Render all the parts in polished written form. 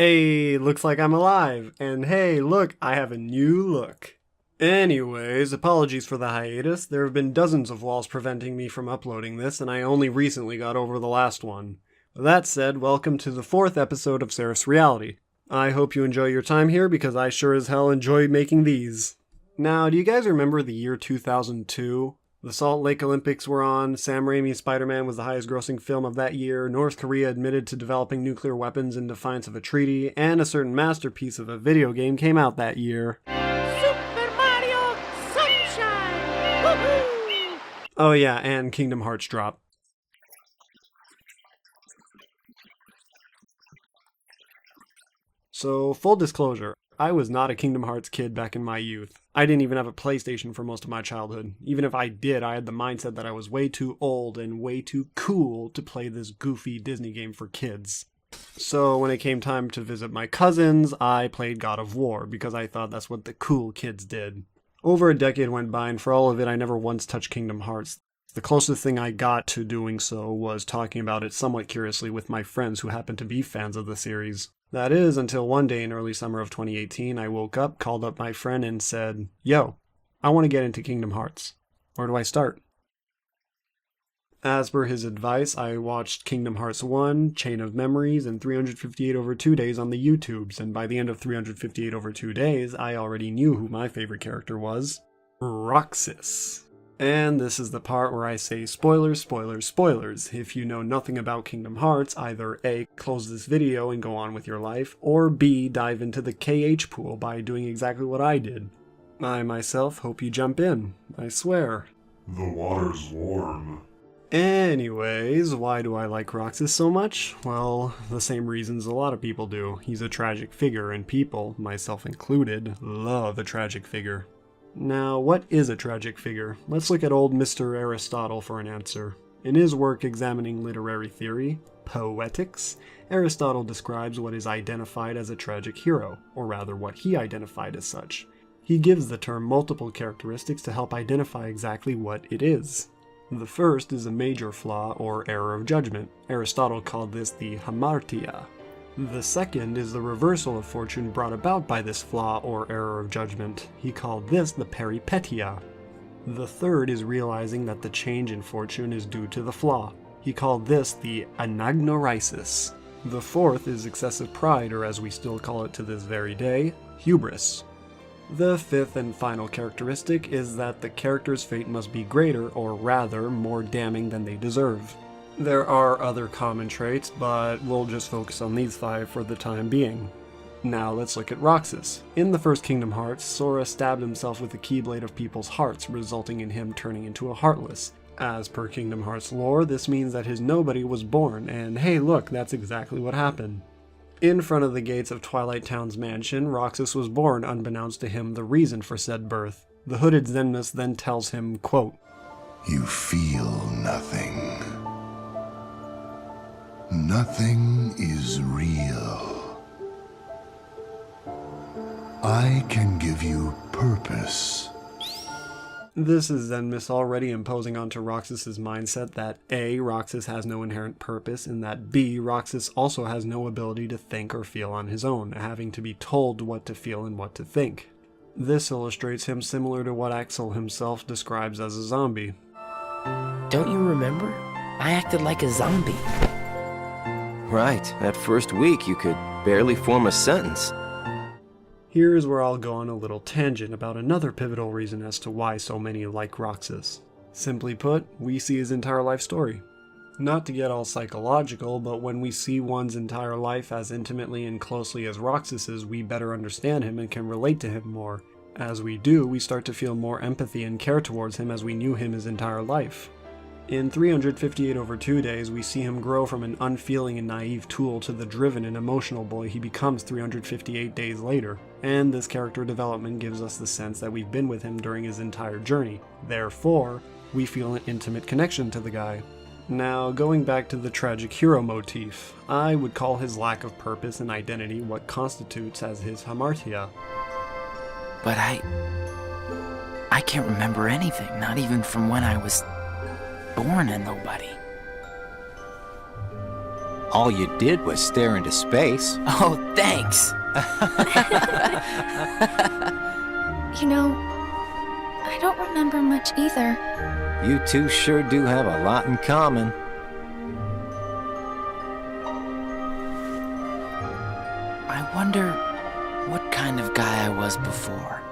Hey, looks like I'm alive. And hey, look, I have a new look. Anyways, apologies for the hiatus. There have been dozens of walls preventing me from uploading this, and I only recently got over the last one. With that said, welcome to the 4th episode of Seraph's Reality. I hope you enjoy your time here because I sure as hell enjoy making these. Now, do you guys remember the year 2002? The Salt Lake Olympics were on, Sam Raimi's Spider-Man was the highest grossing film of that year, North Korea admitted to developing nuclear weapons in defiance of a treaty, and a certain masterpiece of a video game came out that year. Super Mario Sunshine! Woohoo! Oh yeah, and Kingdom Hearts drop. So, full disclosure, I was not a Kingdom Hearts kid back in my youth. I didn't even have a PlayStation for most of my childhood. Even if I did, I had the mindset that I was way too old and way too cool to play this goofy Disney game for kids. So when it came time to visit my cousins, I played God of War because I thought that's what the cool kids did. Over a decade went by, and for all of it, I never once touched Kingdom Hearts. The closest thing I got to doing so was talking about it somewhat curiously with my friends who happened to be fans of the series. That is, until one day in early summer of 2018, I woke up, called up my friend, and said, "Yo, I want to get into Kingdom Hearts. Where do I start?" As per his advice, I watched Kingdom Hearts 1, Chain of Memories, and 358 over 2 days on the YouTubes, and by the end of 358 over 2 days, I already knew who my favorite character was. Roxas. And this is the part where I say spoilers, spoilers, spoilers. If you know nothing about Kingdom Hearts, either A, close this video and go on with your life, or B, dive into the KH pool by doing exactly what I did. I myself hope you jump in, I swear. The water's warm. Anyways, why do I like Roxas so much? Well, the same reasons a lot of people do. He's a tragic figure, and people, myself included, love a tragic figure. Now, what is a tragic figure? Let's look at old Mr. Aristotle for an answer. In his work examining literary theory, Poetics, Aristotle describes what is identified as a tragic hero, or rather what he identified as such. He gives the term multiple characteristics to help identify exactly what it is. The first is a major flaw or error of judgment. Aristotle called this the hamartia. The second is the reversal of fortune brought about by this flaw or error of judgment. He called this the Parry Petia. The third is realizing that the change in fortune is due to the flaw. He called this the anagnorisis. The fourth is excessive pride, or as we still call it to this very day, hubris. The fifth and final characteristic is that the character's fate must be greater, or rather, more damning than they deserve. There are other common traits, but we'll just focus on these 5 for the time being. Now let's look at Roxas. In the first Kingdom Hearts, Sora stabbed himself with the Keyblade of people's hearts, resulting in him turning into a Heartless. As per Kingdom Hearts lore, this means that his nobody was born, and hey look, that's exactly what happened. In front of the gates of Twilight Town's mansion, Roxas was born, unbeknownst to him the reason for said birth. The hooded Zenmus then tells him, quote, You feel nothing. Nothing is real. I can give you purpose. This is Zenmus already imposing onto Roxas' mindset that A, Roxas has no inherent purpose, and that B, Roxas also has no ability to think or feel on his own, having to be told what to feel and what to think. This illustrates him similar to what Axel himself describes as a zombie. Don't you remember? I acted like a zombie. Right, that first week you could barely form a sentence. Here's where I'll go on a little tangent about another pivotal reason as to why so many like Roxas. Simply put, we see his entire life story. Not to get all psychological, but when we see one's entire life as intimately and closely as Roxas's, we better understand him and can relate to him more. As we do, we start to feel more empathy and care towards him as we knew him his entire life. In 358 over 2 days, we see him grow from an unfeeling and naive tool to the driven and emotional boy he becomes 358 days later, and this character development gives us the sense that we've been with him during his entire journey. Therefore, we feel an intimate connection to the guy. Now, going back to the tragic hero motif, I would call his lack of purpose and identity what constitutes as his hamartia. But I can't remember anything, not even from when I was born a nobody. All you did was stare into space. Oh, thanks. You know, I don't remember much either. You two sure do have a lot in common. I wonder what kind of guy I was before.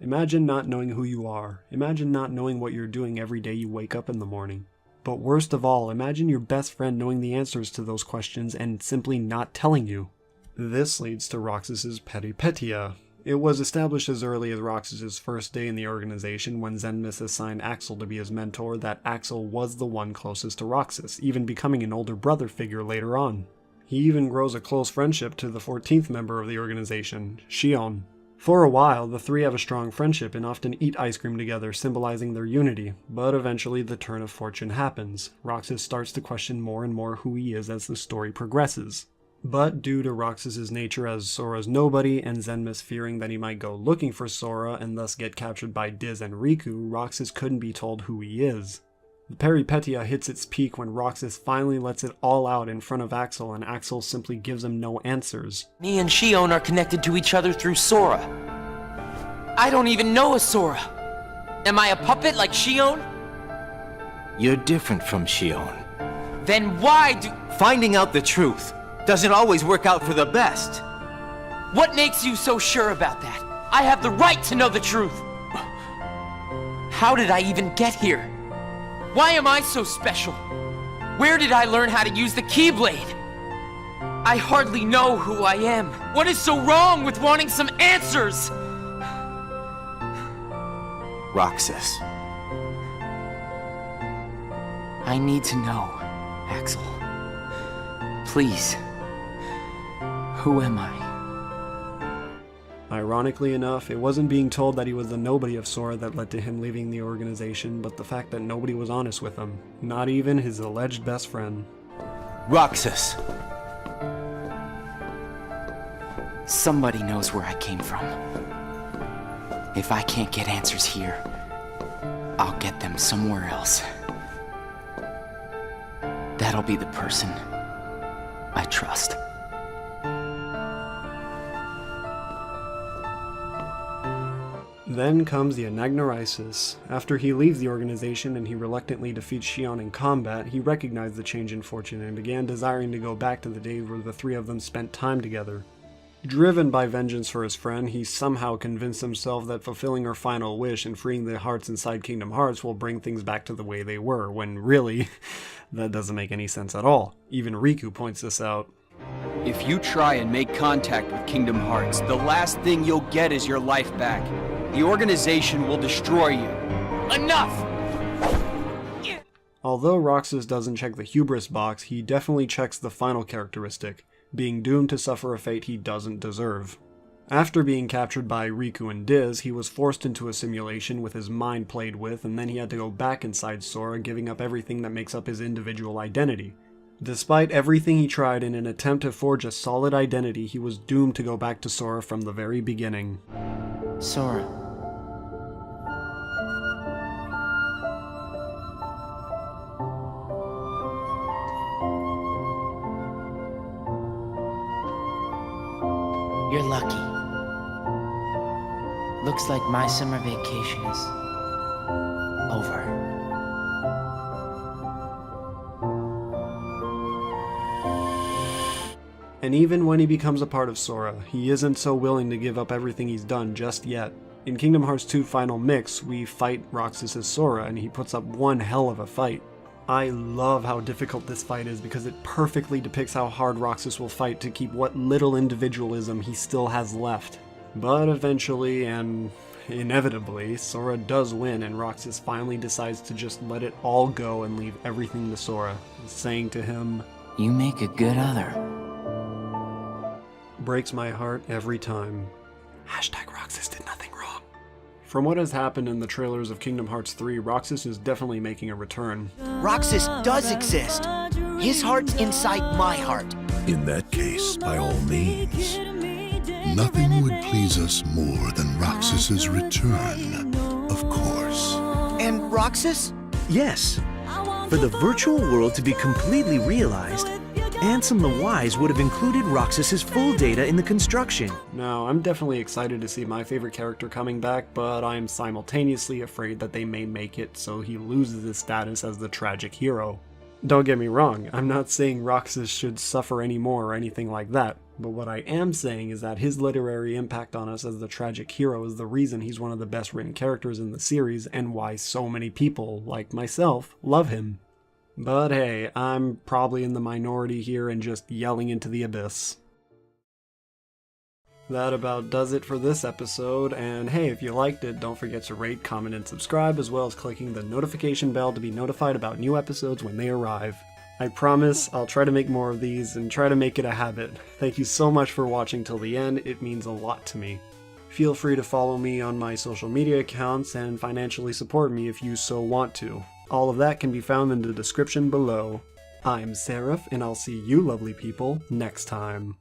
Imagine not knowing who you are. Imagine not knowing what you're doing every day you wake up in the morning. But worst of all, imagine your best friend knowing the answers to those questions and simply not telling you. This leads to Roxas's Parry Petia. It was established as early as Roxas's first day in the organization when Zenmis assigned Axel to be his mentor that Axel was the one closest to Roxas, even becoming an older brother figure later on. He even grows a close friendship to the 14th member of the organization, Shion. For a while, the three have a strong friendship and often eat ice cream together, symbolizing their unity, but eventually the turn of fortune happens. Roxas starts to question more and more who he is as the story progresses. But due to Roxas's nature as Sora's nobody and Zenmis fearing that he might go looking for Sora and thus get captured by Diz and Riku, Roxas couldn't be told who he is. The Parry Petia hits its peak when Roxas finally lets it all out in front of Axel and Axel simply gives him no answers. Me and Shion are connected to each other through Sora. I don't even know a Sora. Am I a puppet like Shion? You're different from Shion. Then why do... Finding out the truth doesn't always work out for the best. What makes you so sure about that? I have the right to know the truth. How did I even get here? Why am I so special? Where did I learn how to use the Keyblade? I hardly know who I am. What is so wrong with wanting some answers? Roxas. I need to know, Axel. Please. Who am I? Ironically enough, it wasn't being told that he was the nobody of Sora that led to him leaving the organization, but the fact that nobody was honest with him. Not even his alleged best friend. Roxas. Somebody knows where I came from. If I can't get answers here, I'll get them somewhere else. That'll be the person I trust. Then comes the Anagnorisis. After he leaves the organization and he reluctantly defeats Shion in combat, he recognized the change in fortune and began desiring to go back to the days where the three of them spent time together. Driven by vengeance for his friend, he somehow convinced himself that fulfilling her final wish and freeing the hearts inside Kingdom Hearts will bring things back to the way they were, when really, that doesn't make any sense at all. Even Riku points this out. If you try and make contact with Kingdom Hearts, the last thing you'll get is your life back. The organization will destroy you. Enough! Although Roxas doesn't check the hubris box, he definitely checks the final characteristic, being doomed to suffer a fate he doesn't deserve. After being captured by Riku and Diz, he was forced into a simulation with his mind played with, and then he had to go back inside Sora, giving up everything that makes up his individual identity. Despite everything he tried in an attempt to forge a solid identity, he was doomed to go back to Sora from the very beginning. Sora. You're lucky. Looks like my summer vacation is over. And even when he becomes a part of Sora, he isn't so willing to give up everything he's done just yet. In Kingdom Hearts 2 Final Mix, we fight Roxas as Sora, and he puts up one hell of a fight. I love how difficult this fight is because it perfectly depicts how hard Roxas will fight to keep what little individualism he still has left. But eventually, and inevitably, Sora does win and Roxas finally decides to just let it all go and leave everything to Sora, saying to him, You make a good other. Breaks my heart every time. #Roxas did nothing wrong. From what has happened in the trailers of Kingdom Hearts 3, Roxas is definitely making a return. Roxas does exist. His heart's inside my heart. In that case, by all means. Nothing would please us more than Roxas's return, of course. And Roxas? Yes. For the virtual world to be completely realized, Ansem the Wise would have included Roxas's full data in the construction. Now, I'm definitely excited to see my favorite character coming back, but I'm simultaneously afraid that they may make it so he loses his status as the tragic hero. Don't get me wrong, I'm not saying Roxas should suffer anymore or anything like that, but what I am saying is that his literary impact on us as the tragic hero is the reason he's one of the best written characters in the series and why so many people, like myself, love him. But hey, I'm probably in the minority here and just yelling into the abyss. That about does it for this episode, and hey, if you liked it, don't forget to rate, comment, and subscribe, as well as clicking the notification bell to be notified about new episodes when they arrive. I promise I'll try to make more of these and try to make it a habit. Thank you so much for watching till the end, it means a lot to me. Feel free to follow me on my social media accounts and financially support me if you so want to. All of that can be found in the description below. I'm Seraph, and I'll see you lovely people next time.